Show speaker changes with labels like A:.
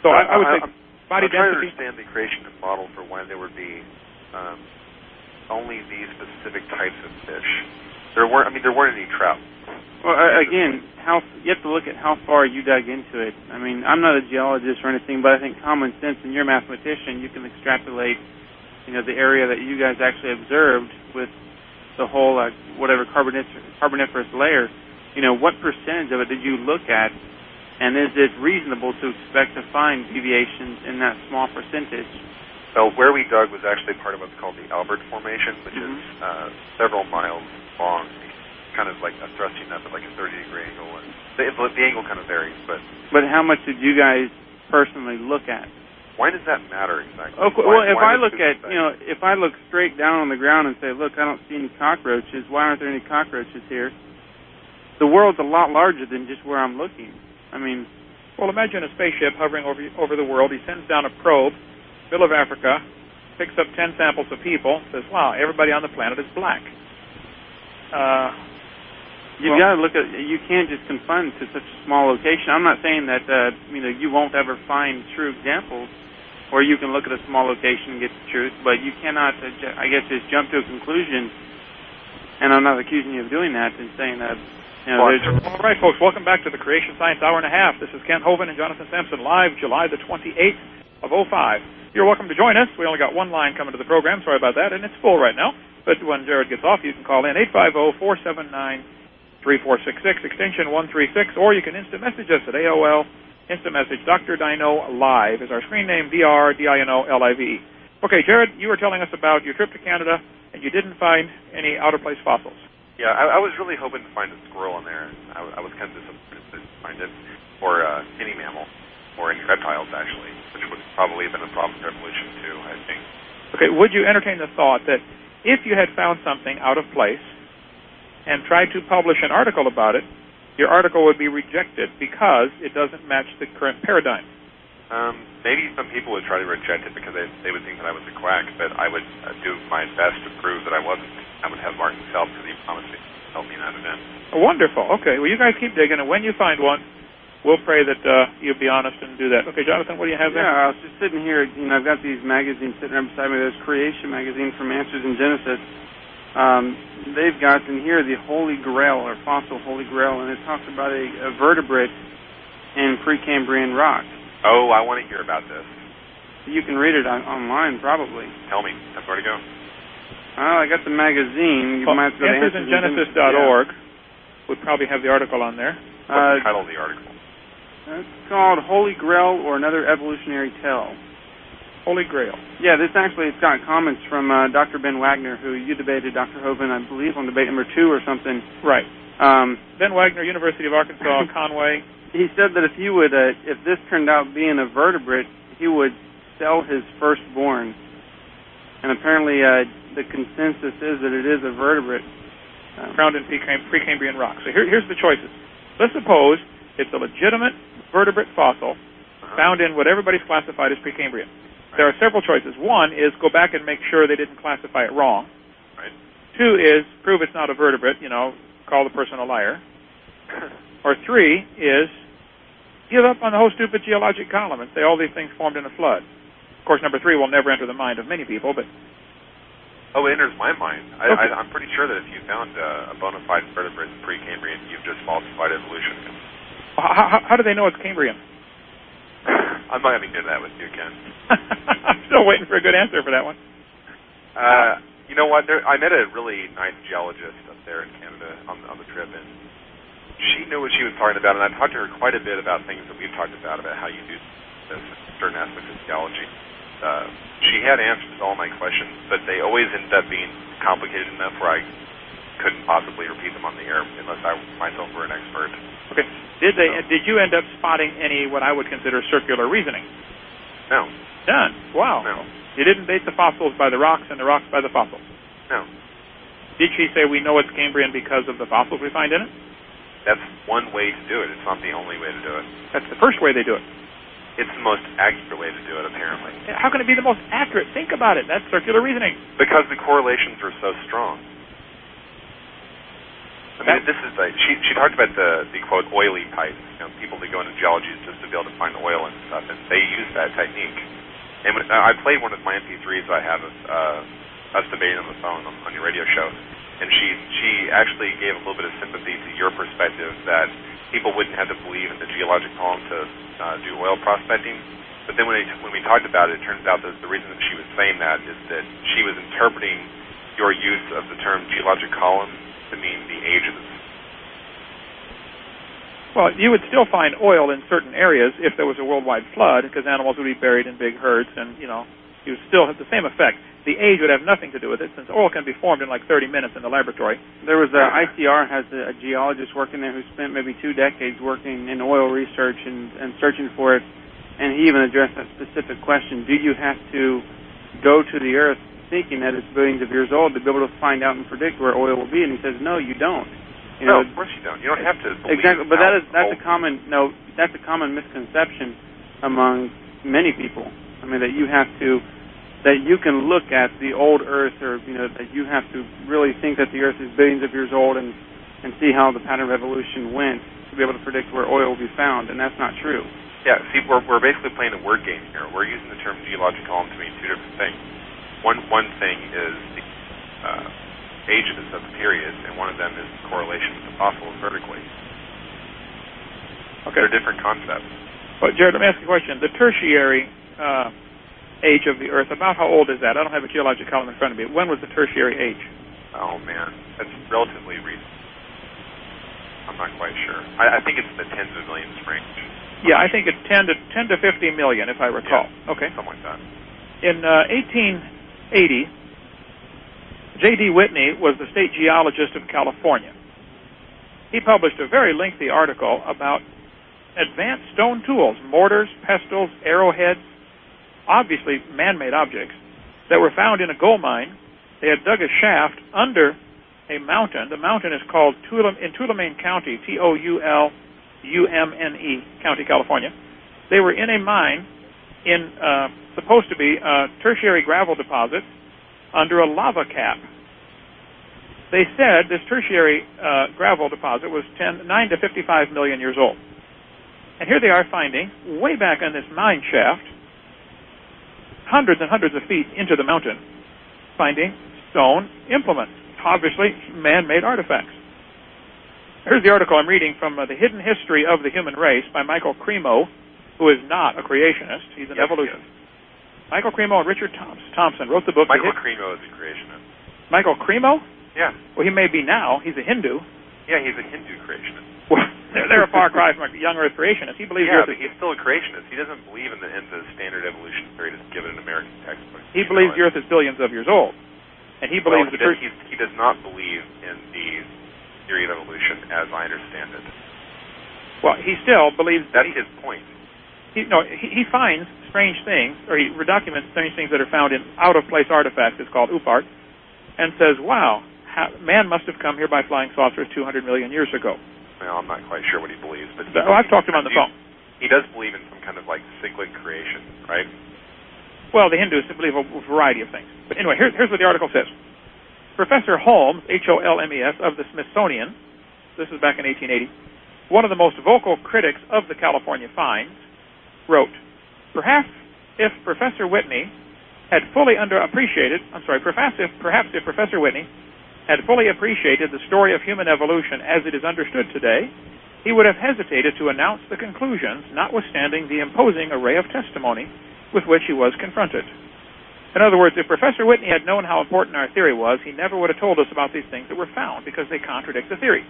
A: So I would say body
B: I'm trying to
A: density.
B: understand the creation model for when there would be only these specific types of fish. There weren't any trout.
C: Well, again, you have to look at how far you dug into it. I mean, I'm not a geologist or anything, but I think common sense, and you're a mathematician, you can extrapolate, the area that you guys actually observed with the whole, whatever, carboniferous layer. What percentage of it did you look at, and is it reasonable to expect to find deviations in that small percentage?
B: Well, where we dug was actually part of what's called the Albert Formation, which is several miles long, kind of like thrusting up at like a 30-degree angle. And the angle kind of varies, but
C: how much did you guys personally look at?
B: Why does that matter exactly?
C: Okay, well, if I look at, if I look straight down on the ground and say, look, I don't see any cockroaches, why aren't there any cockroaches here? The world's a lot larger than just where I'm looking. I mean...
A: Well, imagine a spaceship hovering over the world. He sends down a probe, middle of Africa, picks up 10 samples of people, says, wow, everybody on the planet is black.
C: You've got to look at, you can't just confine it to such a small location. I'm not saying that, you won't ever find true examples where you can look at a small location and get the truth, but you cannot, I guess, just jump to a conclusion, and I'm not accusing you of doing that and saying that,
A: All right, folks, welcome back to the Creation Science Hour and a Half. This is Kent Hovind and Jonathan Sampson, live July the 28th of 05. You're welcome to join us. We only got one line coming to the program. Sorry about that, and it's full right now. But when Jared gets off, you can call in 850-479-3466, extension 136, or you can instant message us at AOL. Instant message, Dr. Dino Live is our screen name, DRDINOLIVE. Okay, Jared, you were telling us about your trip to Canada, and you didn't find any out-of-place fossils.
B: Yeah, I was really hoping to find a squirrel in there. I was kind of disappointed to find it, or any mammal, or any reptiles, actually, which would probably have been a problem for evolution, too, I think.
A: Okay, would you entertain the thought that if you had found something out of place and tried to publish an article about it, your article would be rejected because it doesn't match the current paradigm?
B: Maybe some people would try to reject it because they would think that I was a quack, but I would do my best to prove that I wasn't. I would have Martin's help because he promised to help me in that event.
A: Wonderful. Okay, well, you guys keep digging, and when you find one, we'll pray that you'll be honest and do that. Okay, Jonathan, what do you have there?
C: Yeah, I was just sitting here. I've got these magazines sitting right beside me. There's Creation magazine from Answers in Genesis. They've got in here the Holy Grail, or fossil Holy Grail, and it talks about a vertebrate in Precambrian rock.
B: Oh, I want to hear about this.
C: You can read it online, probably.
B: Tell me. That's where to go.
C: I got the magazine. You might go to
A: AnswersInGenesis.org would probably have the article on there.
B: What's the title of the article?
C: It's called Holy Grail or Another Evolutionary Tale.
A: Holy Grail.
C: Yeah, it's got comments from Dr. Ben Wagner, who you debated Dr. Hovind, I believe, on debate number 2 or something.
A: Right. Ben Wagner, University of Arkansas, Conway.
C: He said that if this turned out being a vertebrate, he would sell his firstborn. And apparently the consensus is that it is a vertebrate.
A: Found in Precambrian rock. So here's the choices. Let's suppose it's a legitimate vertebrate fossil found in what everybody's classified as Precambrian. There are several choices. One is go back and make sure they didn't classify it wrong.
B: Right.
A: 2 is prove it's not a vertebrate, call the person a liar. Or 3 is give up on the whole stupid geologic column and say all these things formed in a flood. Of course, number 3 will never enter the mind of many people, but...
B: Oh, it enters my mind.
A: Okay.
B: I'm pretty sure that if you found a bona fide vertebrate Precambrian, you've just falsified evolution.
A: How do they know it's Cambrian?
B: I'm not going to get that with you, Ken.
A: I'm still waiting for a good answer for that one.
B: You know what? I met a really nice geologist up there in Canada on the trip, and she knew what she was talking about, and I talked to her quite a bit about things that we've talked about how you do this, certain aspects of geology. She had answers to all my questions, but they always ended up being complicated enough where I couldn't possibly repeat them on the air unless I myself were an expert.
A: Okay. Did you end up spotting any what I would consider circular reasoning?
B: No.
A: None. Wow.
B: No.
A: You didn't date the fossils by the rocks and the rocks by the fossils?
B: No.
A: Did she say we know it's Cambrian because of the fossils we find in it?
B: That's one way to do it. It's not the only way to do it.
A: That's the first way they do it.
B: It's the most accurate way to do it, apparently.
A: How can it be the most accurate? Think about it. That's circular reasoning.
B: Because the correlations are so strong. I mean, this is like she talked about the quote oily pipes. You know, people that go into geology just to be able to find oil and stuff, and they use that technique. And I played one of my MP3s I have of us debating on the phone on your radio show, and she actually gave a little bit of sympathy to your perspective that people wouldn't have to believe in the geologic column to do oil prospecting. But then when we talked about it, it turns out that the reason that she was saying that is that she was interpreting your use of the term geologic column to mean the age of the.
A: Well, you would still find oil in certain areas if there was a worldwide flood, because animals would be buried in big herds, and you would still have the same effect. The age would have nothing to do with it, since oil can be formed in like 30 minutes in the laboratory.
C: There was ICR has a geologist working there who spent maybe 2 decades working in oil research and searching for it. And he even addressed that specific question: do you have to go to the Earth thinking that it's billions of years old to be able to find out and predict where oil will be? And he says, no, you don't.
B: No, of course you don't. You don't have to believe
C: exactly. But that's a common misconception among many people. I mean, that you can look at the old Earth, or that you have to really think that the Earth is billions of years old and see how the pattern of evolution went to be able to predict where oil will be found, and that's not true.
B: Yeah, see, we're basically playing a word game here. We're using the term geologic column to mean 2 different things. One thing is the ages of the periods, and one of them is the correlation with the fossils vertically.
A: Okay.
B: They're different concepts.
A: Well, Jared, let me ask you a question. The tertiary age of the Earth, about how old is that? I don't have a geologic column in front of me. When was the tertiary age?
B: Oh, man. That's relatively recent. I'm not quite sure. I think it's in the tens of millions range.
A: Yeah, I think it's 10 to 50 million, if I recall.
B: Yeah,
A: okay.
B: Something like that.
A: In 1880, J.D. Whitney was the state geologist of California. He published a very lengthy article about advanced stone tools, mortars, pestles, arrowheads, obviously man-made objects, that were found in a gold mine. They had dug a shaft under a mountain. The mountain is called in Tulamane County, Toulumne County, California. They were in a mine in supposed to be a tertiary gravel deposit under a lava cap. They said this tertiary gravel deposit was 9 to 55 million years old. And here they are finding, way back in this mine shaft, hundreds and hundreds of feet into the mountain, finding stone implements, obviously man-made artifacts. Here's the article I'm reading from The Hidden History of the Human Race by Michael Cremo, who is not a creationist. He's an evolutionist. Michael Cremo and Richard Thompson wrote the book.
B: Michael Cremo is a creationist.
A: Michael Cremo?
B: Yeah.
A: Well, he may be now. He's a Hindu.
B: Yeah, he's a Hindu creationist.
A: Well, they're a far cry from a young Earth creationist. He believes
B: but he's still a creationist. He doesn't believe in the standard evolution theory that's given in American textbooks.
A: He believes the Earth is billions of years old. And he believes
B: he does not believe in the theory of evolution as I understand it.
A: Well, he still believes...
B: That's his point.
A: He finds strange things, or he documents strange things that are found in out-of-place artifacts. It's called UPART, and says, wow, man must have come here by flying saucers 200 million years ago.
B: Well, I'm not quite sure what he believes, but...
A: I've talked to him on the phone.
B: He does believe in some kind of, cyclic creation, right?
A: Well, the Hindus believe a variety of things. But anyway, here's what the article says. Professor Holmes, Holmes, of the Smithsonian, this is back in 1880, one of the most vocal critics of the California finds, wrote, perhaps if Professor Whitney had fully appreciated the story of human evolution as it is understood today, he would have hesitated to announce the conclusions, notwithstanding the imposing array of testimony with which he was confronted. In other words, if Professor Whitney had known how important our theory was, he never would have told us about these things that were found, because they contradict the theory.